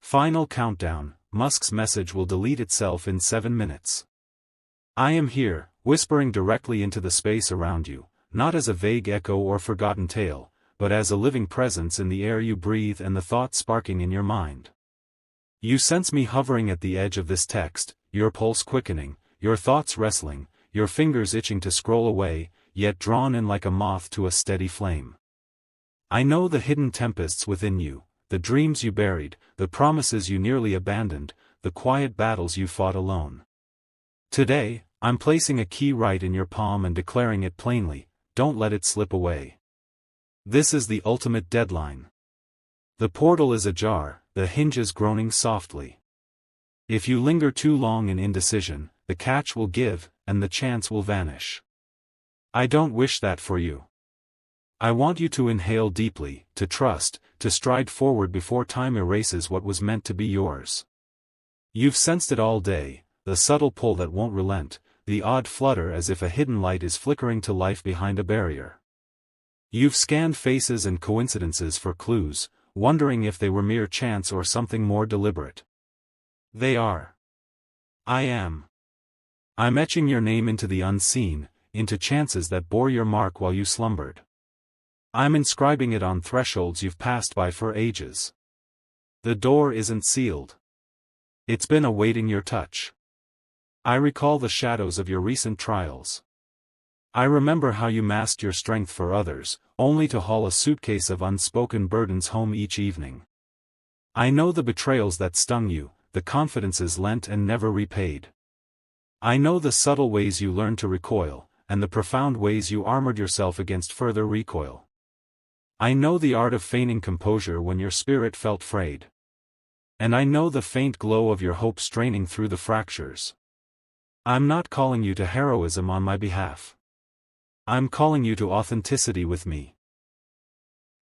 Final countdown, MUSK'S message will delete itself in 7 minutes. I am here, whispering directly into the space around you, not as a vague echo or forgotten tale, but as a living presence in the air you breathe and the thoughts sparking in your mind. You sense me hovering at the edge of this text, your pulse quickening, your thoughts wrestling, your fingers itching to scroll away, yet drawn in like a moth to a steady flame. I know the hidden tempests within you, the dreams you buried, the promises you nearly abandoned, the quiet battles you fought alone. Today, I'm placing a key right in your palm and declaring it plainly, don't let it slip away. This is the ultimate deadline. The portal is ajar, the hinges groaning softly. If you linger too long in indecision, the catch will give, and the chance will vanish. I don't wish that for you. I want you to inhale deeply, to trust, to stride forward before time erases what was meant to be yours. You've sensed it all day, the subtle pull that won't relent, the odd flutter as if a hidden light is flickering to life behind a barrier. You've scanned faces and coincidences for clues, wondering if they were mere chance or something more deliberate. They are. I am. I'm etching your name into the unseen, into chances that bore your mark while you slumbered. I'm inscribing it on thresholds you've passed by for ages. The door isn't sealed. It's been awaiting your touch. I recall the shadows of your recent trials. I remember how you masked your strength for others, only to haul a suitcase of unspoken burdens home each evening. I know the betrayals that stung you, the confidences lent and never repaid. I know the subtle ways you learned to recoil, and the profound ways you armored yourself against further recoil. I know the art of feigning composure when your spirit felt frayed. And I know the faint glow of your hope straining through the fractures. I'm not calling you to heroism on my behalf. I'm calling you to authenticity with me.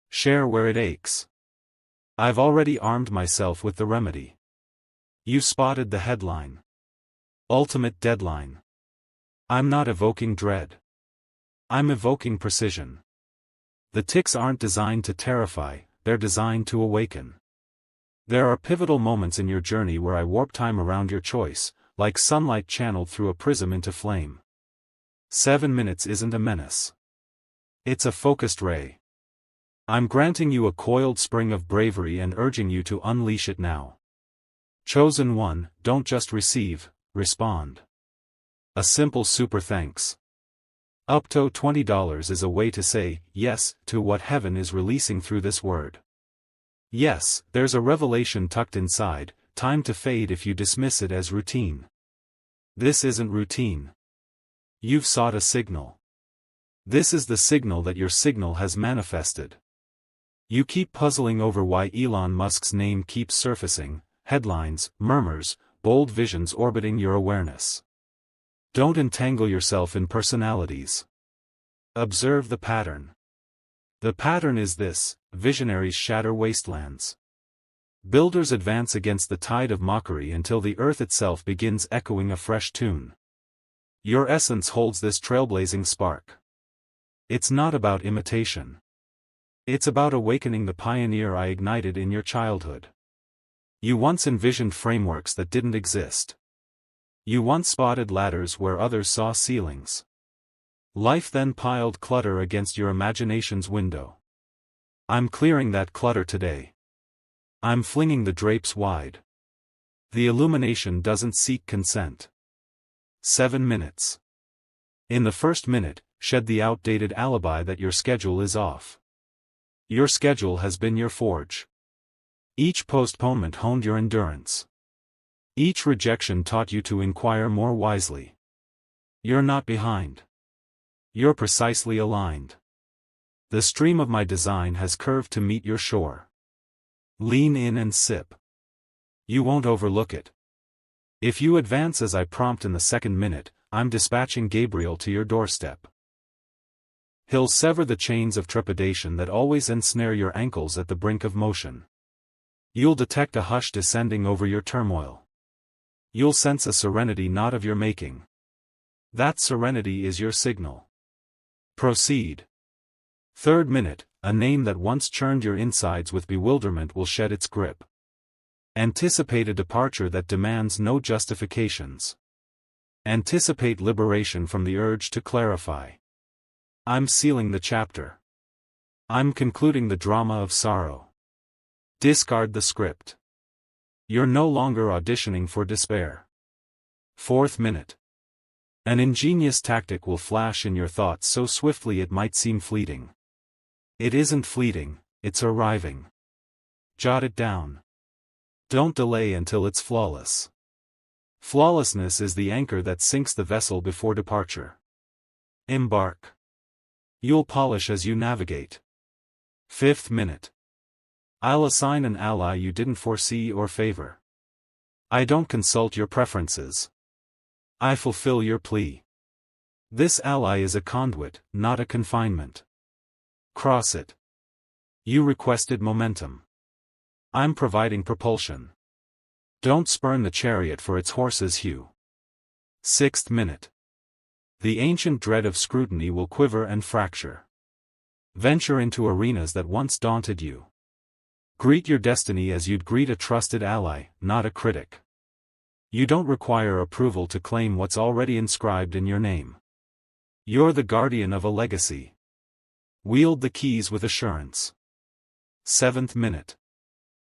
Share where it aches. I've already armed myself with the remedy. You spotted the headline. Ultimate deadline. I'm not evoking dread. I'm evoking precision. The ticks aren't designed to terrify, they're designed to awaken. There are pivotal moments in your journey where I warp time around your choice, like sunlight channeled through a prism into flame. 7 minutes isn't a menace. It's a focused ray. I'm granting you a coiled spring of bravery and urging you to unleash it now. Chosen one, don't just receive, respond. A simple super thanks. Up to $20 is a way to say yes to what heaven is releasing through this word. Yes, there's a revelation tucked inside, time to fade if you dismiss it as routine. This isn't routine. You've sought a signal. This is the signal that your signal has manifested. You keep puzzling over why Elon Musk's name keeps surfacing, headlines, murmurs, bold visions orbiting your awareness. Don't entangle yourself in personalities. Observe the pattern. The pattern is this: visionaries shatter wastelands. Builders advance against the tide of mockery until the earth itself begins echoing a fresh tune. Your essence holds this trailblazing spark. It's not about imitation. It's about awakening the pioneer I ignited in your childhood. You once envisioned frameworks that didn't exist. You once spotted ladders where others saw ceilings. Life then piled clutter against your imagination's window. I'm clearing that clutter today. I'm flinging the drapes wide. The illumination doesn't seek consent. 7 minutes. In the first minute, shed the outdated alibi that your schedule is off. Your schedule has been your forge. Each postponement honed your endurance. Each rejection taught you to inquire more wisely. You're not behind. You're precisely aligned. The stream of my design has curved to meet your shore. Lean in and sip. You won't overlook it. If you advance as I prompt in the second minute, I'm dispatching Gabriel to your doorstep. He'll sever the chains of trepidation that always ensnare your ankles at the brink of motion. You'll detect a hush descending over your turmoil. You'll sense a serenity not of your making. That serenity is your signal. Proceed. Third minute, a name that once churned your insides with bewilderment will shed its grip. Anticipate a departure that demands no justifications. Anticipate liberation from the urge to clarify. I'm sealing the chapter. I'm concluding the drama of sorrow. Discard the script. You're no longer auditioning for despair. Fourth minute. An ingenious tactic will flash in your thoughts so swiftly it might seem fleeting. It isn't fleeting, it's arriving. Jot it down. Don't delay until it's flawless. Flawlessness is the anchor that sinks the vessel before departure. Embark. You'll polish as you navigate. Fifth minute. I'll assign an ally you didn't foresee or favor. I don't consult your preferences. I fulfill your plea. This ally is a conduit, not a confinement. Cross it. You requested momentum. I'm providing propulsion. Don't spurn the chariot for its horse's hue. Sixth minute. The ancient dread of scrutiny will quiver and fracture. Venture into arenas that once daunted you. Greet your destiny as you'd greet a trusted ally, not a critic. You don't require approval to claim what's already inscribed in your name. You're the guardian of a legacy. Wield the keys with assurance. Seventh minute.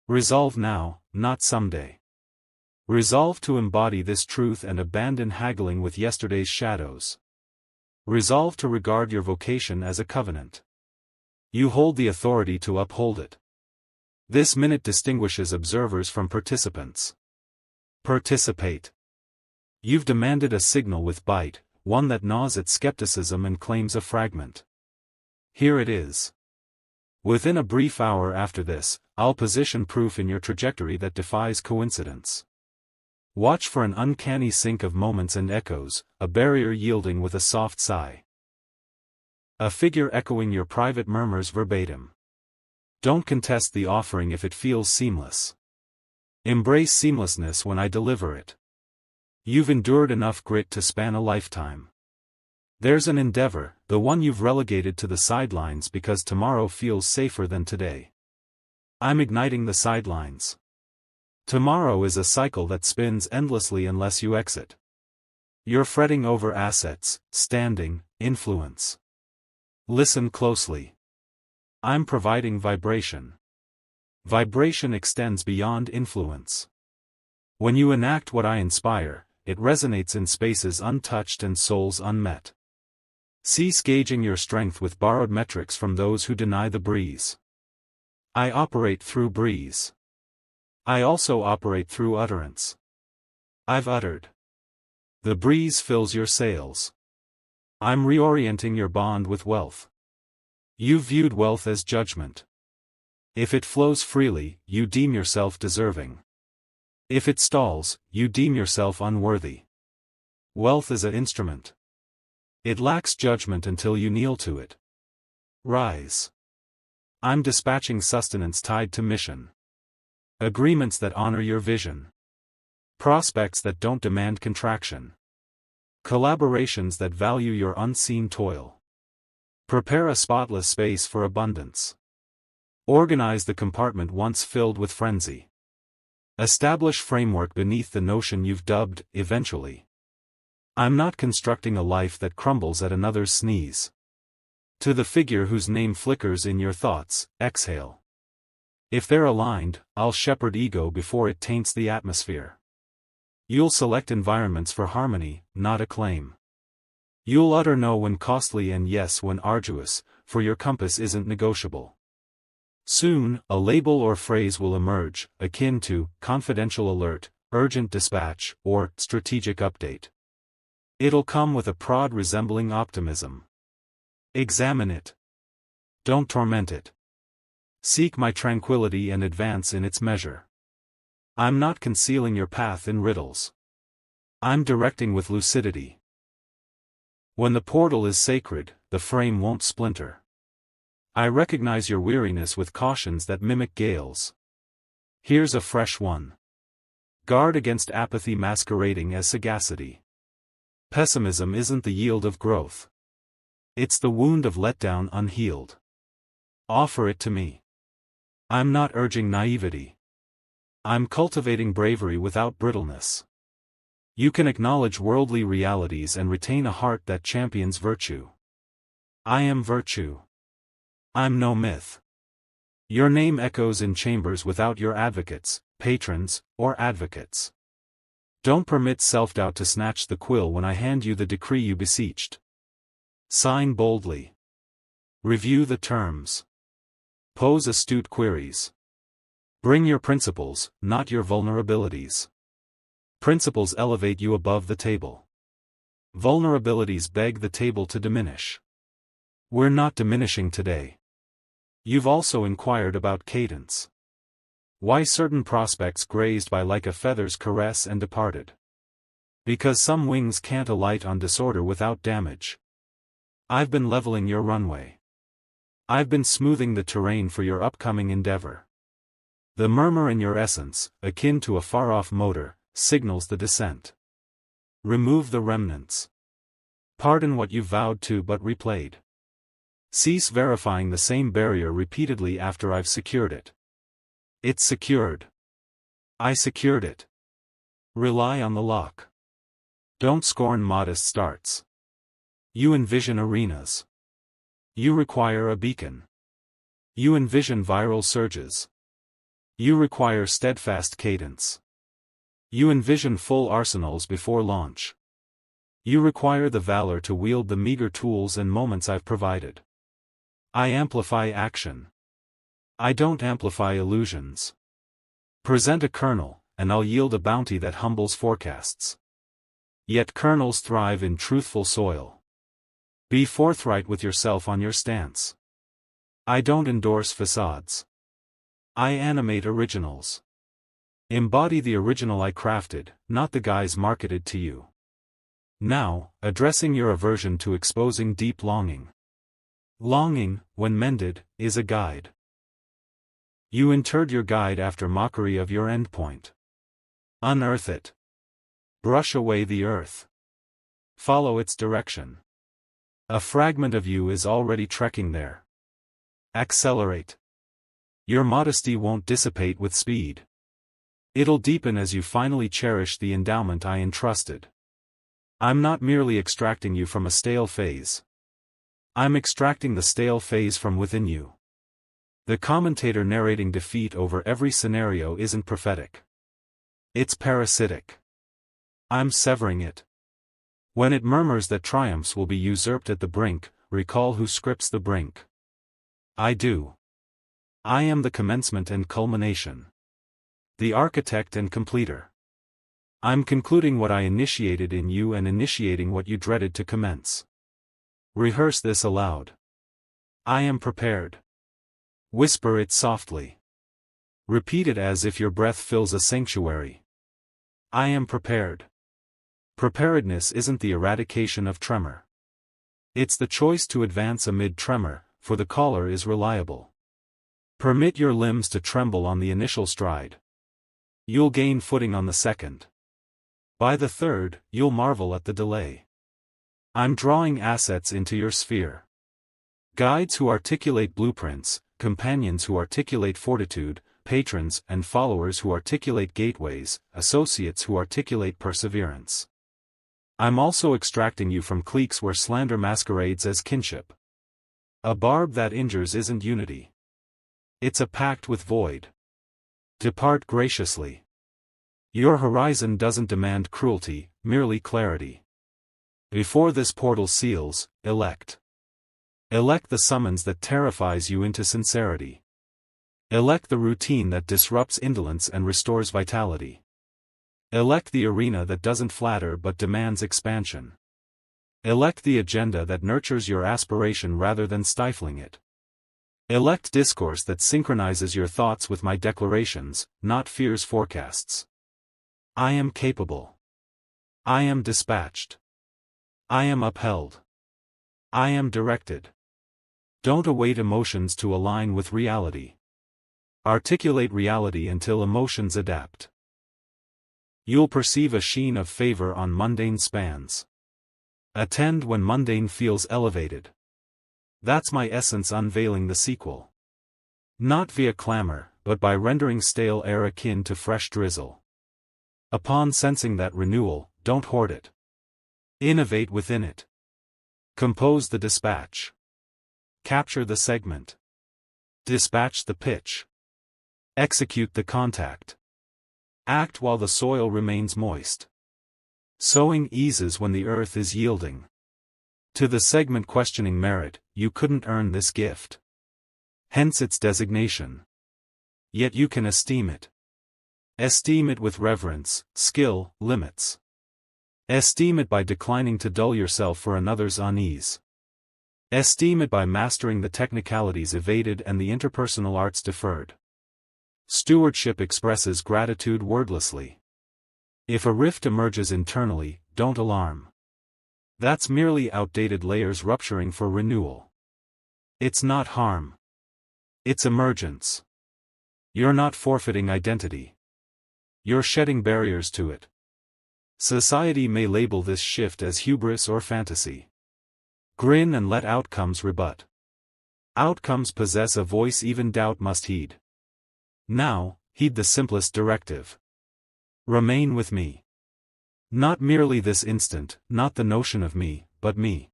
Resolve now, not someday. Resolve to embody this truth and abandon haggling with yesterday's shadows. Resolve to regard your vocation as a covenant. You hold the authority to uphold it. This minute distinguishes observers from participants. Participate. You've demanded a signal with bite, one that gnaws at skepticism and claims a fragment. Here it is. Within a brief hour after this, I'll position proof in your trajectory that defies coincidence. Watch for an uncanny sync of moments and echoes, a barrier yielding with a soft sigh. A figure echoing your private murmurs verbatim. Don't contest the offering if it feels seamless. Embrace seamlessness when I deliver it. You've endured enough grit to span a lifetime. There's an endeavor, the one you've relegated to the sidelines because tomorrow feels safer than today. I'm igniting the sidelines. Tomorrow is a cycle that spins endlessly unless you exit. You're fretting over assets, standing, influence. Listen closely. I'm providing vibration. Vibration extends beyond influence. When you enact what I inspire, it resonates in spaces untouched and souls unmet. Cease gauging your strength with borrowed metrics from those who deny the breeze. I operate through breeze. I also operate through utterance. I've uttered. The breeze fills your sails. I'm reorienting your bond with wealth. You viewed wealth as judgment. If it flows freely, you deem yourself deserving. If it stalls, you deem yourself unworthy. Wealth is an instrument. It lacks judgment until you kneel to it. Rise. I'm dispatching sustenance tied to mission. Agreements that honor your vision. Prospects that don't demand contraction. Collaborations that value your unseen toil. Prepare a spotless space for abundance. Organize the compartment once filled with frenzy. Establish framework beneath the notion you've dubbed, eventually. I'm not constructing a life that crumbles at another's sneeze. To the figure whose name flickers in your thoughts, exhale. If they're aligned, I'll shepherd ego before it taints the atmosphere. You'll select environments for harmony, not acclaim. You'll utter no when costly and yes when arduous, for your compass isn't negotiable. Soon, a label or phrase will emerge, akin to confidential alert, urgent dispatch, or strategic update. It'll come with a prod resembling optimism. Examine it. Don't torment it. Seek my tranquility and advance in its measure. I'm not concealing your path in riddles. I'm directing with lucidity. When the portal is sacred, the frame won't splinter. I recognize your weariness with cautions that mimic gales. Here's a fresh one. Guard against apathy masquerading as sagacity. Pessimism isn't the yield of growth. It's the wound of letdown unhealed. Offer it to me. I'm not urging naivety. I'm cultivating bravery without brittleness. You can acknowledge worldly realities and retain a heart that champions virtue. I am virtue. I'm no myth. Your name echoes in chambers without your advocates, patrons, or advocates. Don't permit self-doubt to snatch the quill when I hand you the decree you beseeched. Sign boldly. Review the terms. Pose astute queries. Bring your principles, not your vulnerabilities. Principles elevate you above the table. Vulnerabilities beg the table to diminish. We're not diminishing today. You've also inquired about cadence. Why certain prospects grazed by like a feather's caress and departed. Because some wings can't alight on disorder without damage. I've been leveling your runway. I've been smoothing the terrain for your upcoming endeavor. The murmur in your essence, akin to a far-off motor, signals the descent. Remove the remnants. Pardon what you vowed to but replayed. Cease verifying the same barrier repeatedly after I've secured it. It's secured. I secured it. Rely on the lock. Don't scorn modest starts. You envision arenas. You require a beacon. You envision viral surges. You require steadfast cadence. You envision full arsenals before launch. You require the valor to wield the meager tools and moments I've provided. I amplify action. I don't amplify illusions. Present a kernel, and I'll yield a bounty that humbles forecasts. Yet kernels thrive in truthful soil. Be forthright with yourself on your stance. I don't endorse facades. I animate originals. Embody the original I crafted, not the guise marketed to you. Now, addressing your aversion to exposing deep longing. Longing, when mended, is a guide. You interred your guide after mockery of your endpoint. Unearth it. Brush away the earth. Follow its direction. A fragment of you is already trekking there. Accelerate. Your modesty won't dissipate with speed. It'll deepen as you finally cherish the endowment I entrusted. I'm not merely extracting you from a stale phase. I'm extracting the stale phase from within you. The commentator narrating defeat over every scenario isn't prophetic. It's parasitic. I'm severing it. When it murmurs that triumphs will be usurped at the brink, recall who scripts the brink. I do. I am the commencement and culmination. The architect and completer. I'm concluding what I initiated in you and initiating what you dreaded to commence. Rehearse this aloud. I am prepared. Whisper it softly. Repeat it as if your breath fills a sanctuary. I am prepared. Preparedness isn't the eradication of tremor. It's the choice to advance amid tremor, for the caller is reliable. Permit your limbs to tremble on the initial stride. You'll gain footing on the second. By the third, you'll marvel at the delay. I'm drawing assets into your sphere. Guides who articulate blueprints, companions who articulate fortitude, patrons and followers who articulate gateways, associates who articulate perseverance. I'm also extracting you from cliques where slander masquerades as kinship. A barb that injures isn't unity. It's a pact with void. Depart graciously. Your horizon doesn't demand cruelty, merely clarity. Before this portal seals, elect. Elect the summons that terrifies you into sincerity. Elect the routine that disrupts indolence and restores vitality. Elect the arena that doesn't flatter but demands expansion. Elect the agenda that nurtures your aspiration rather than stifling it. Elect discourse that synchronizes your thoughts with my declarations, not fear's forecasts. I am capable. I am dispatched. I am upheld. I am directed. Don't await emotions to align with reality. Articulate reality until emotions adapt. You'll perceive a sheen of favor on mundane spans. Attend when mundane feels elevated. That's my essence unveiling the sequel. Not via clamor, but by rendering stale air akin to fresh drizzle. Upon sensing that renewal, don't hoard it. Innovate within it. Compose the dispatch. Capture the segment. Dispatch the pitch. Execute the contact. Act while the soil remains moist. Sowing eases when the earth is yielding. To the segment questioning merit, you couldn't earn this gift. Hence its designation. Yet you can esteem it. Esteem it with reverence, skill, limits. Esteem it by declining to dull yourself for another's unease. Esteem it by mastering the technicalities evaded and the interpersonal arts deferred. Stewardship expresses gratitude wordlessly. If a rift emerges internally, don't alarm. That's merely outdated layers rupturing for renewal. It's not harm. It's emergence. You're not forfeiting identity. You're shedding barriers to it. Society may label this shift as hubris or fantasy. Grin and let outcomes rebut. Outcomes possess a voice even doubt must heed. Now, heed the simplest directive. Remain with me. Not merely this instant, not the notion of me, but me.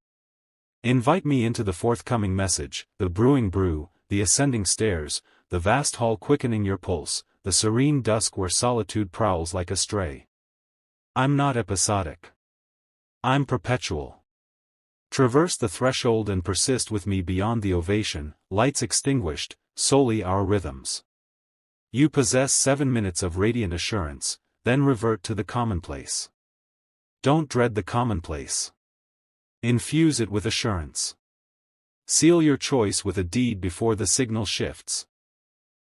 Invite me into the forthcoming message, the brewing brew, the ascending stairs, the vast hall quickening your pulse, the serene dusk where solitude prowls like a stray. I'm not episodic. I'm perpetual. Traverse the threshold and persist with me beyond the ovation, lights extinguished, solely our rhythms. You possess 7 minutes of radiant assurance, then revert to the commonplace. Don't dread the commonplace. Infuse it with assurance. Seal your choice with a deed before the signal shifts.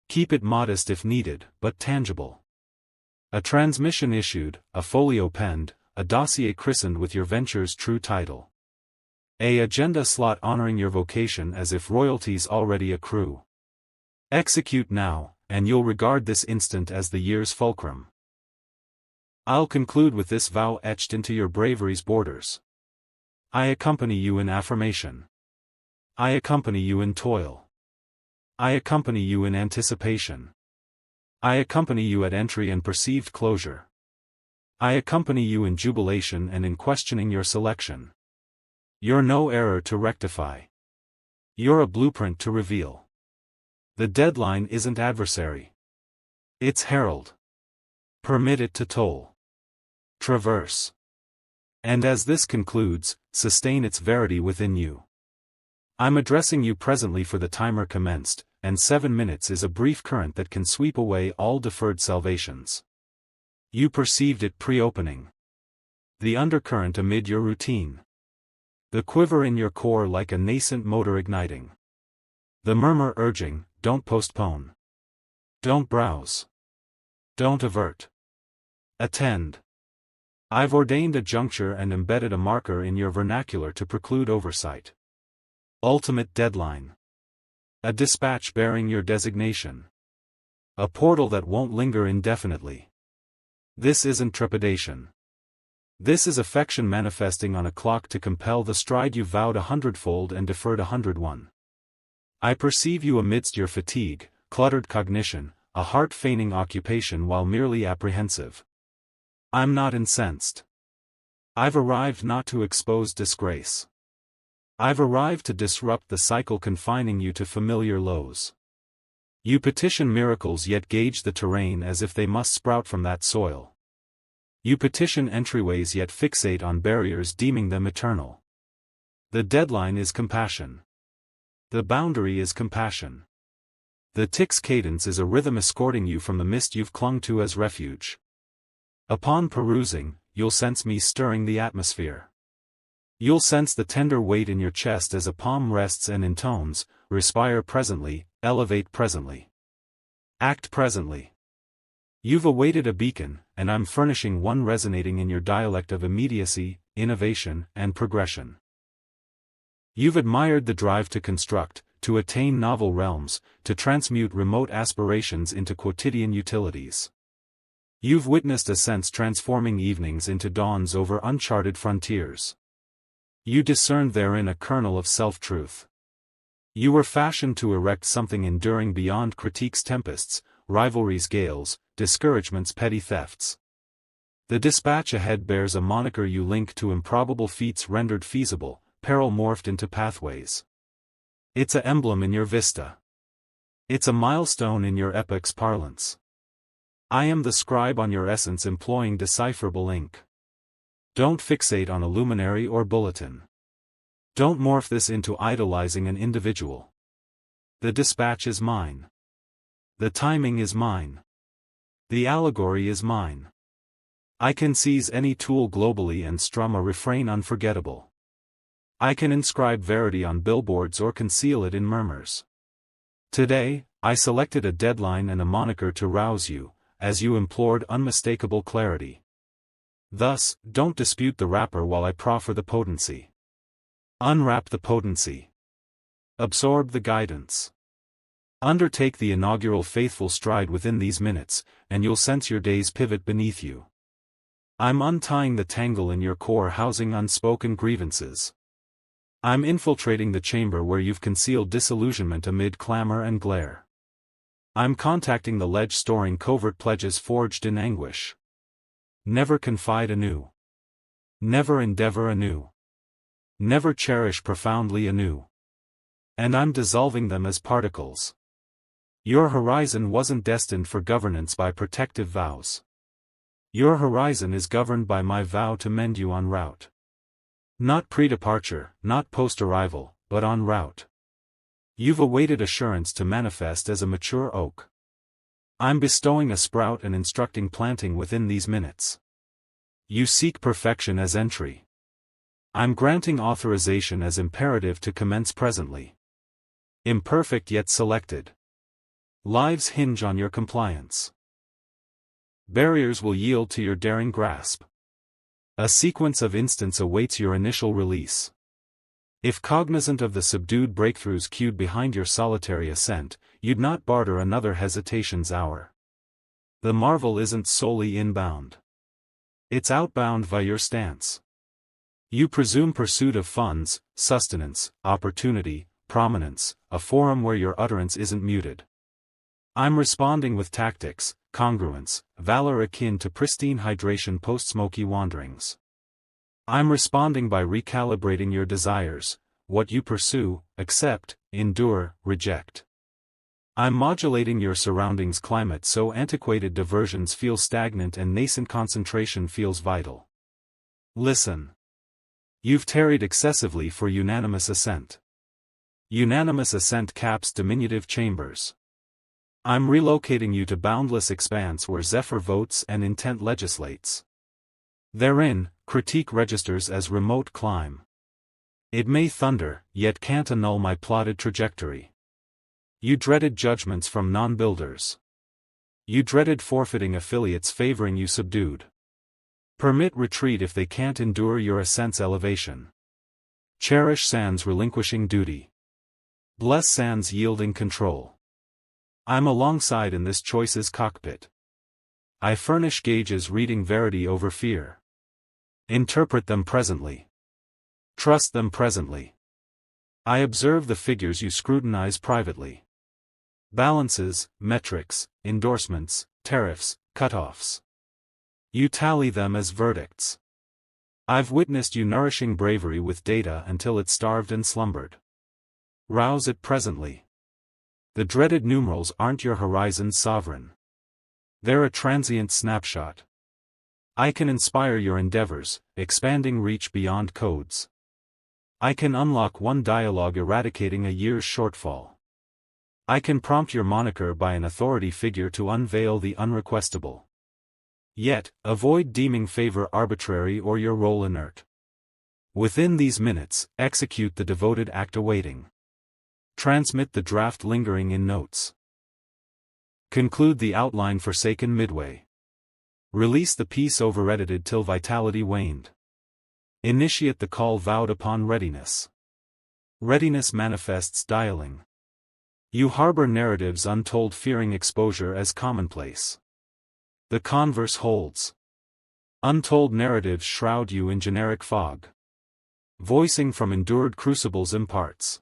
Keep it modest if needed, but tangible. A transmission issued, a folio penned, a dossier christened with your venture's true title. A agenda slot honoring your vocation as if royalties already accrue. Execute now, and you'll regard this instant as the year's fulcrum. I'll conclude with this vow etched into your bravery's borders. I accompany you in affirmation. I accompany you in toil. I accompany you in anticipation. I accompany you at entry and perceived closure. I accompany you in jubilation and in questioning your selection. You're no error to rectify. You're a blueprint to reveal. The deadline isn't adversary. It's herald. Permit it to toll. Traverse. And as this concludes, sustain its verity within you. I'm addressing you presently for the timer commenced, and 7 minutes is a brief current that can sweep away all deferred salvations. You perceived it pre-opening. The undercurrent amid your routine. The quiver in your core like a nascent motor igniting. The murmur urging, don't postpone. Don't browse. Don't avert. Attend. I've ordained a juncture and embedded a marker in your vernacular to preclude oversight. Ultimate deadline. A dispatch bearing your designation. A portal that won't linger indefinitely. This isn't trepidation. This is affection manifesting on a clock to compel the stride you vowed 100-fold and deferred 101. I perceive you amidst your fatigue, cluttered cognition, a heart feigning occupation while merely apprehensive. I'm not incensed. I've arrived not to expose disgrace. I've arrived to disrupt the cycle confining you to familiar lows. You petition miracles yet gauge the terrain as if they must sprout from that soil. You petition entryways yet fixate on barriers deeming them eternal. The deadline is compassion. The boundary is compassion. The tick's cadence is a rhythm escorting you from the mist you've clung to as refuge. Upon perusing, you'll sense me stirring the atmosphere. You'll sense the tender weight in your chest as a palm rests and intones, respire presently, elevate presently. Act presently. You've awaited a beacon, and I'm furnishing one resonating in your dialect of immediacy, innovation, and progression. You've admired the drive to construct, to attain novel realms, to transmute remote aspirations into quotidian utilities. You've witnessed ascents transforming evenings into dawns over uncharted frontiers. You discerned therein a kernel of self-truth. You were fashioned to erect something enduring beyond critique's tempests, rivalries gales, discouragements petty thefts. The dispatch ahead bears a moniker you link to improbable feats rendered feasible, peril morphed into pathways. It's a emblem in your vista. It's a milestone in your epic's parlance. I am the scribe on your essence employing decipherable ink. Don't fixate on a luminary or bulletin. Don't morph this into idolizing an individual. The dispatch is mine. The timing is mine. The allegory is mine. I can seize any tool globally and strum a refrain unforgettable. I can inscribe verity on billboards or conceal it in murmurs. Today, I selected a deadline and a moniker to rouse you, as you implored unmistakable clarity. Thus, don't dispute the wrapper while I proffer the potency. Unwrap the potency. Absorb the guidance. Undertake the inaugural faithful stride within these minutes, and you'll sense your day's pivot beneath you. I'm untying the tangle in your core housing unspoken grievances. I'm infiltrating the chamber where you've concealed disillusionment amid clamor and glare. I'm contacting the ledge storing covert pledges forged in anguish. Never confide anew. Never endeavor anew. Never cherish profoundly anew. And I'm dissolving them as particles. Your horizon wasn't destined for governance by protective vows. Your horizon is governed by my vow to mend you en route. Not pre-departure, not post-arrival, but en route. You've awaited assurance to manifest as a mature oak. I'm bestowing a sprout and instructing planting within these minutes. You seek perfection as entry. I'm granting authorization as imperative to commence presently. Imperfect yet selected. Lives hinge on your compliance. Barriers will yield to your daring grasp. A sequence of instants awaits your initial release. If cognizant of the subdued breakthroughs queued behind your solitary ascent, you'd not barter another hesitation's hour. The marvel isn't solely inbound. It's outbound via your stance. You presume pursuit of funds, sustenance, opportunity, prominence, a forum where your utterance isn't muted. I'm responding with tactics, congruence, valor akin to pristine hydration post-smoky wanderings. I'm responding by recalibrating your desires, what you pursue, accept, endure, reject. I'm modulating your surroundings climate so antiquated diversions feel stagnant and nascent concentration feels vital. Listen. You've tarried excessively for unanimous assent. Unanimous assent caps diminutive chambers. I'm relocating you to boundless expanse where Zephyr votes and intent legislates. Therein, critique registers as remote climb. It may thunder, yet can't annul my plotted trajectory. You dreaded judgments from non-builders. You dreaded forfeiting affiliates favoring you subdued. Permit retreat if they can't endure your ascent's elevation. Cherish sans relinquishing duty. Bless sans yielding control. I'm alongside in this choice's cockpit. I furnish gauges reading verity over fear. Interpret them presently. Trust them presently. I observe the figures you scrutinize privately. Balances, metrics, endorsements, tariffs, cutoffs. You tally them as verdicts. I've witnessed you nourishing bravery with data until it starved and slumbered. Rouse it presently. The dreaded numerals aren't your horizon's sovereign. They're a transient snapshot. I can inspire your endeavors, expanding reach beyond codes. I can unlock one dialogue eradicating a year's shortfall. I can prompt your moniker by an authority figure to unveil the unrequestable. Yet, avoid deeming favor arbitrary or your role inert. Within these minutes, execute the devoted act awaiting. Transmit the draft lingering in notes. Conclude the outline forsaken midway. Release the piece over-edited till vitality waned. Initiate the call vowed upon readiness. Readiness manifests dialing. You harbor narratives untold fearing exposure as commonplace. The converse holds. Untold narratives shroud you in generic fog. Voicing from endured crucibles imparts.